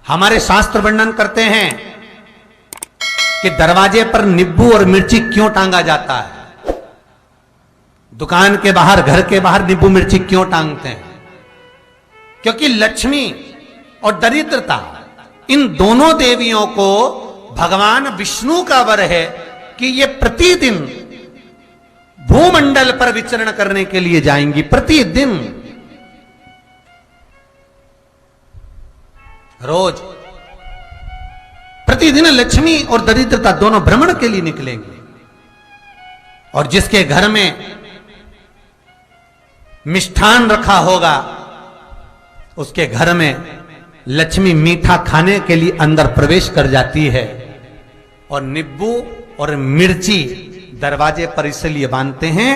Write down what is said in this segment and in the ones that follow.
हमारे शास्त्र वर्णन करते हैं कि दरवाजे पर नींबू और मिर्ची क्यों टांगा जाता है। दुकान के बाहर, घर के बाहर नींबू मिर्ची क्यों टांगते हैं? क्योंकि लक्ष्मी और दरिद्रता, इन दोनों देवियों को भगवान विष्णु का वर है कि ये प्रतिदिन भूमंडल पर विचरण करने के लिए जाएंगी। प्रतिदिन, रोज, प्रतिदिन लक्ष्मी और दरिद्रता दोनों भ्रमण के लिए निकलेंगे। और जिसके घर में मिष्ठान रखा होगा, उसके घर में लक्ष्मी मीठा खाने के लिए अंदर प्रवेश कर जाती है। और नींबू और मिर्ची दरवाजे पर इसलिए बांधते हैं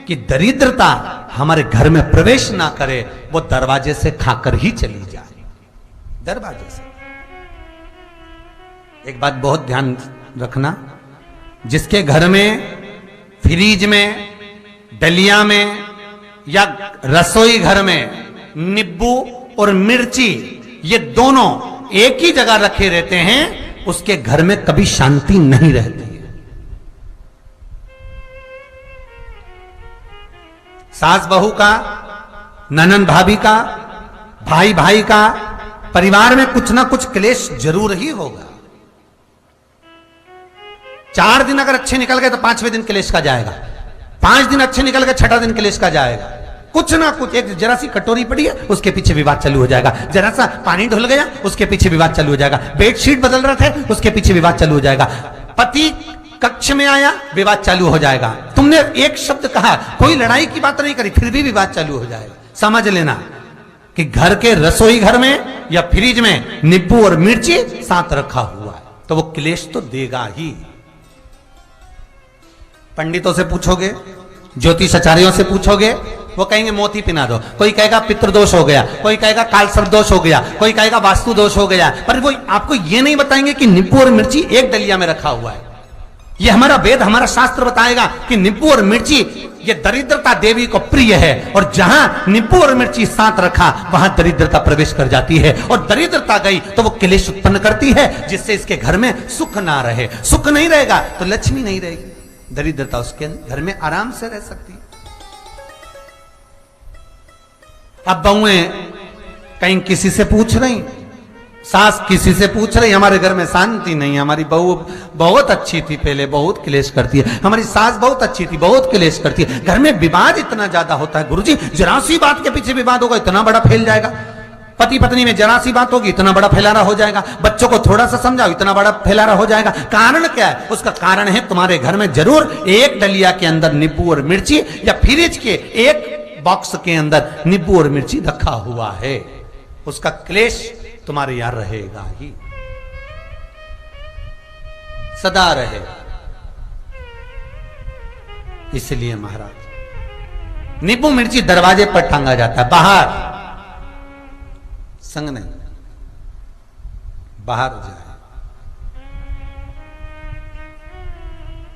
कि दरिद्रता हमारे घर में प्रवेश ना करे, वो दरवाजे से खाकर ही चली जाए। दरवाजे से। एक बात बहुत ध्यान रखना, जिसके घर में फ्रिज में, डलिया में या रसोई घर में नींबू और मिर्ची ये दोनों एक ही जगह रखे रहते हैं, उसके घर में कभी शांति नहीं रहती है। सास बहू का, ननंद भाभी का, भाई भाई का, परिवार में कुछ ना कुछ क्लेश जरूर ही होगा। 4 दिन अगर अच्छे निकल गए तो 5वें दिन क्लेश का जाएगा। 5 दिन अच्छे निकल गए, 6ठा दिन क्लेश का जाएगा। कुछ ना कुछ, एक जरा सी कटोरी पड़ी है उसके पीछे विवाद चालू हो जाएगा, जरा सा पानी ढुल गया उसके पीछे विवाद चालू हो जाएगा, बेडशीट बदल रहे थे उसके पीछे विवाद चालू हो जाएगा, पति कक्ष में आया विवाद चालू हो जाएगा। तुमने एक शब्द कहा, कोई लड़ाई की बात नहीं करी, फिर भी विवाद चालू हो जाएगा। समझ लेना कि घर के रसोई घर में या फ्रिज में नींबू और मिर्ची साथ रखा हुआ है तो वो क्लेश तो देगा ही। पंडितों से पूछोगे, ज्योतिषाचार्यों से पूछोगे, वो कहेंगे मोती पिना दो, कोई कहेगा पितृदोष हो गया, कोई कहेगा काल सर्प दोष हो गया, कोई कहेगा वास्तु दोष हो गया, पर वो आपको ये नहीं बताएंगे कि नींबू और मिर्ची एक डलिया में रखा हुआ है। ये हमारा वेद, हमारा शास्त्र बताएगा कि नींबू और मिर्ची ये दरिद्रता देवी को प्रिय है, और जहां नींबू और मिर्ची साथ रखा वहां दरिद्रता प्रवेश कर जाती है, और दरिद्रता गई तो वो क्लेश उत्पन्न करती है, जिससे इसके घर में सुख ना रहे। सुख नहीं रहेगा तो लक्ष्मी नहीं रहेगी, दरिद्रता उसके घर में आराम से रह सकती है। अब बहुएं कहीं किसी से पूछ रही, सास किसी से पूछ रही, हमारे घर में शांति नहीं, हमारी बहू बहुत अच्छी थी पहले, बहुत क्लेश करती है, हमारी सास बहुत अच्छी थी, बहुत क्लेश करती है, घर में विवाद इतना ज्यादा होता है। गुरुजी, जरा सी बात के पीछे विवाद होगा इतना बड़ा फैल जाएगा, पति पत्नी में जरा सी बात होगी इतना बड़ा फैलाना हो जाएगा, बच्चों को थोड़ा सा समझाओ इतना बड़ा फैलाना हो जाएगा। कारण क्या है? उसका कारण है तुम्हारे घर में जरूर एक डलिया के अंदर नींबू और मिर्ची या फ्रिज के एक बॉक्स के अंदर नींबू और मिर्ची रखा हुआ है, उसका क्लेश तुम्हारे यार रहेगा ही, सदा रहेगा। इसलिए महाराज नींबू मिर्ची दरवाजे पर टांगा जाता है, बाहर संग नहीं, बाहर जाए।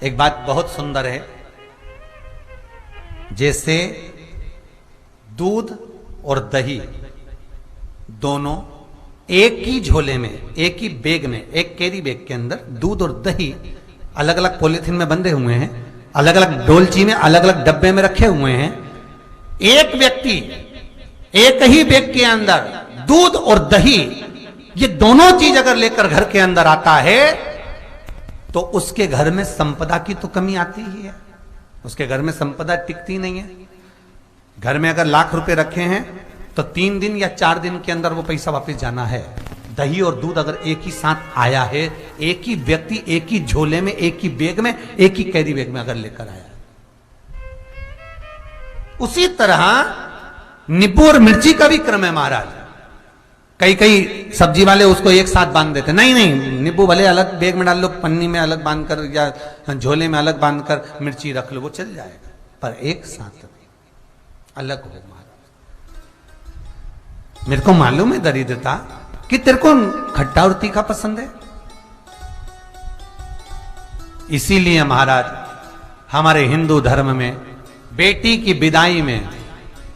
एक बात बहुत सुंदर है, जैसे दूध और दही दोनों एक ही झोले में, एक ही बैग में, एक कैरी बैग के अंदर दूध और दही अलग अलग पॉलिथीन में बंधे हुए हैं, अलग अलग डोलची में, अलग अलग डब्बे में रखे हुए हैं। एक व्यक्ति एक ही बैग के अंदर दूध और दही ये दोनों चीज अगर लेकर घर के अंदर आता है तो उसके घर में संपदा की तो कमी आती ही है, उसके घर में संपदा टिकती नहीं है। घर में अगर लाख रुपए रखे हैं तो 3 दिन या 4 दिन के अंदर वो पैसा वापस जाना है। दही और दूध अगर एक ही साथ आया है, एक ही व्यक्ति एक ही झोले में, एक ही बैग में, एक ही कैरी बैग में अगर लेकर आया, उसी तरह नींबू और मिर्ची का भी क्रम है महाराज। कई सब्जी वाले उसको एक साथ बांध देते, नहीं नहीं, नींबू भले अलग बैग में डाल लो, पन्नी में अलग बांधकर या झोले में अलग बांधकर मिर्ची रख लो, वो चल जाएगा, पर एक साथ अलग हो। मेरे को मालूम है दरिद्रता कि तेरे को खट्टा और तीखा पसंद है, इसीलिए महाराज हमारे हिंदू धर्म में बेटी की विदाई में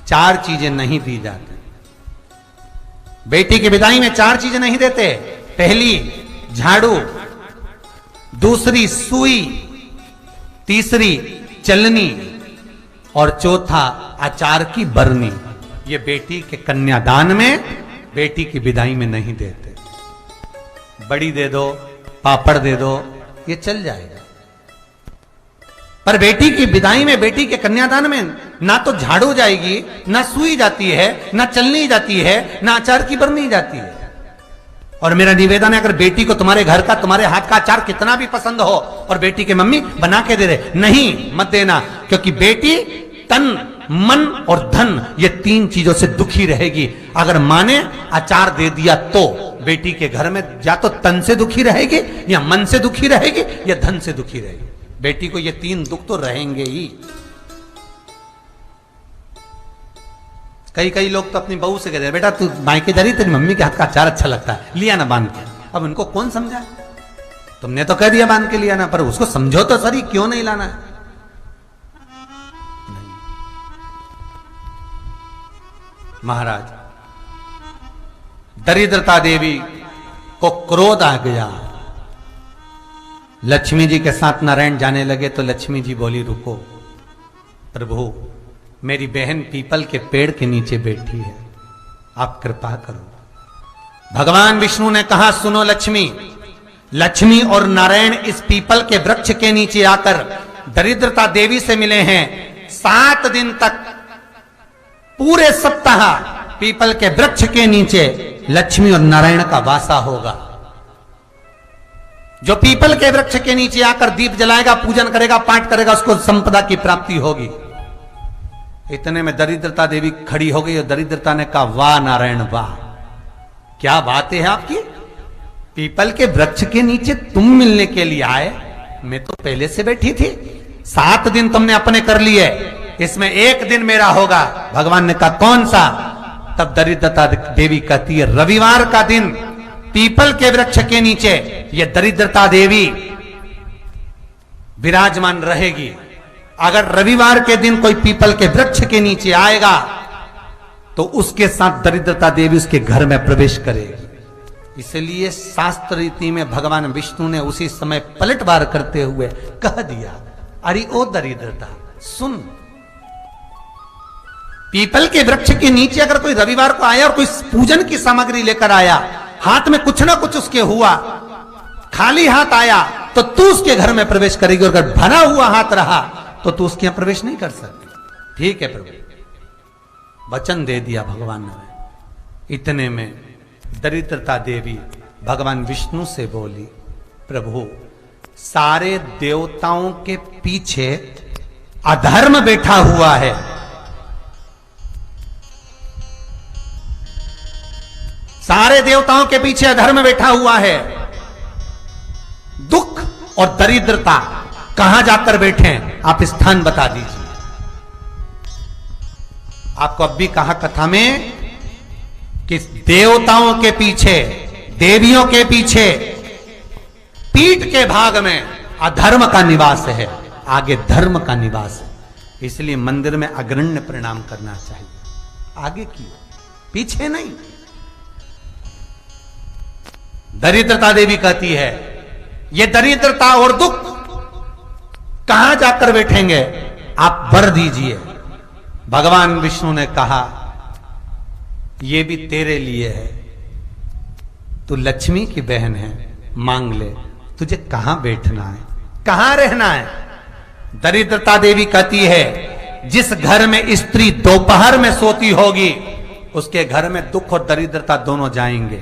4 चीजें नहीं दी जाती। बेटी की विदाई में 4 चीजें नहीं देते। पहली झाड़ू, दूसरी सुई, तीसरी चलनी और चौथा अचार की बरनी। ये बेटी के कन्यादान में, बेटी की विदाई में नहीं देते। बड़ी दे दो, पापड़ दे दो, ये चल जाएगा, पर बेटी की विदाई में, बेटी के कन्यादान में ना तो झाड़ू जाएगी, ना सुई जाती है, ना चलनी जाती है, ना अचार की बरनी जाती है। और मेरा निवेदन है, अगर बेटी को तुम्हारे घर का, तुम्हारे हाथ का अचार कितना भी पसंद हो और बेटी के मम्मी बना के दे रहे, नहीं, मत देना, क्योंकि बेटी तन, मन और धन, ये 3 चीजों से दुखी रहेगी। अगर माँ ने अचार दे दिया तो बेटी के घर में या तो तन से दुखी रहेगी, या मन से दुखी रहेगी, या धन से दुखी रहेगी। बेटी को ये 3 दुख तो रहेंगे ही। कई लोग तो अपनी बहू से कहते हैं, बेटा तू मायके जा रही, तेरी मम्मी के हाथ का अचार अच्छा लगता है, लिया ना बांध के। अब उनको कौन समझा? तुमने तो कह दिया बांध के लिया ना, पर उसको समझो तो सही, क्यों नहीं लाना है? महाराज, दरिद्रता देवी को क्रोध आ गया। लक्ष्मी जी के साथ नारायण जाने लगे तो लक्ष्मी जी बोली, रुको प्रभु, मेरी बहन पीपल के पेड़ के नीचे बैठी है, आप कृपा करो। भगवान विष्णु ने कहा, सुनो लक्ष्मी, लक्ष्मी और नारायण इस पीपल के वृक्ष के नीचे आकर दरिद्रता देवी से मिले हैं। 7 दिन तक, पूरे सप्ताह पीपल के वृक्ष के नीचे लक्ष्मी और नारायण का वासा होगा। जो पीपल के वृक्ष के नीचे आकर दीप जलाएगा, पूजन करेगा, पाठ करेगा, उसको संपदा की प्राप्ति होगी। इतने में दरिद्रता देवी खड़ी हो गई और दरिद्रता ने कहा, वाह नारायण वाह, क्या बात है आपकी, पीपल के वृक्ष के नीचे तुम मिलने के लिए आए, मैं तो पहले से बैठी थी। 7 दिन तुमने अपने कर लिए, इसमें 1 दिन मेरा होगा। भगवान ने कहा, कौन सा? तब दरिद्रता देवी कहती है, रविवार का दिन पीपल के वृक्ष के नीचे ये दरिद्रता देवी विराजमान रहेगी। अगर रविवार के दिन कोई पीपल के वृक्ष के नीचे आएगा तो उसके साथ दरिद्रता देवी उसके घर में प्रवेश करेगी। इसलिए शास्त्र रीति में भगवान विष्णु ने उसी समय पलटवार करते हुए कह दिया, अरे ओ दरिद्रता सुन, पीपल के वृक्ष के नीचे अगर कोई रविवार को आया और कोई पूजन की सामग्री लेकर आया, हाथ में कुछ ना कुछ उसके हुआ, खाली हाथ आया, तो तू उसके घर में प्रवेश करेगी, और अगर भरा हुआ हाथ रहा तो तू उसके यहां प्रवेश नहीं कर सकती। ठीक है प्रभु, वचन दे दिया भगवान ने। इतने में दरिद्रता देवी भगवान विष्णु से बोली, प्रभु सारे देवताओं के पीछे अधर्म बैठा हुआ है, सारे देवताओं के पीछे अधर्म बैठा हुआ है, दुख और दरिद्रता कहां जाकर बैठे हैं, आप स्थान बता दीजिए। आपको अब भी कहा कथा में कि देवताओं के पीछे, देवियों के पीछे, पीठ के भाग में अधर्म का निवास है, आगे धर्म का निवास है। इसलिए मंदिर में अग्रण्य प्रणाम करना चाहिए, आगे क्यों, पीछे नहीं। दरिद्रता देवी कहती है, ये दरिद्रता और दुख कहां जाकर बैठेंगे, आप वर दीजिए। भगवान विष्णु ने कहा, ये भी तेरे लिए है, तू लक्ष्मी की बहन है, मांग ले, तुझे कहां बैठना है, कहां रहना है। दरिद्रता देवी कहती है, जिस घर में स्त्री दोपहर में सोती होगी उसके घर में दुख और दरिद्रता दोनों जाएंगे।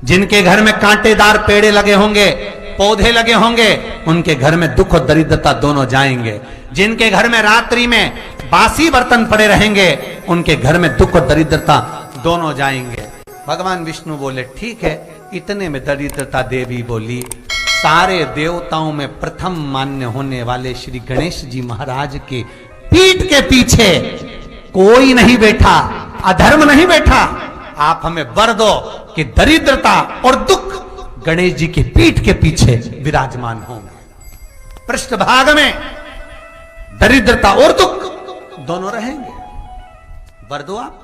जिनके घर में कांटेदार पेड़े लगे होंगे, पौधे लगे होंगे, उनके घर में दुख और दरिद्रता दोनों जाएंगे। जिनके घर में रात्रि में बासी बर्तन पड़े रहेंगे, उनके घर में दुख और दरिद्रता दोनों जाएंगे। भगवान विष्णु बोले, ठीक है। इतने में दरिद्रता देवी बोली, सारे देवताओं में प्रथम मान्य होने वाले श्री गणेश जी महाराज के पीठ के पीछे कोई नहीं बैठा, अधर्म नहीं बैठा। आप हमें वर दो कि दरिद्रता और दुख गणेश जी की पीठ के पीछे विराजमान होंगे, पृष्ठभाग में दरिद्रता और दुख दोनों रहेंगे, वर दो आप।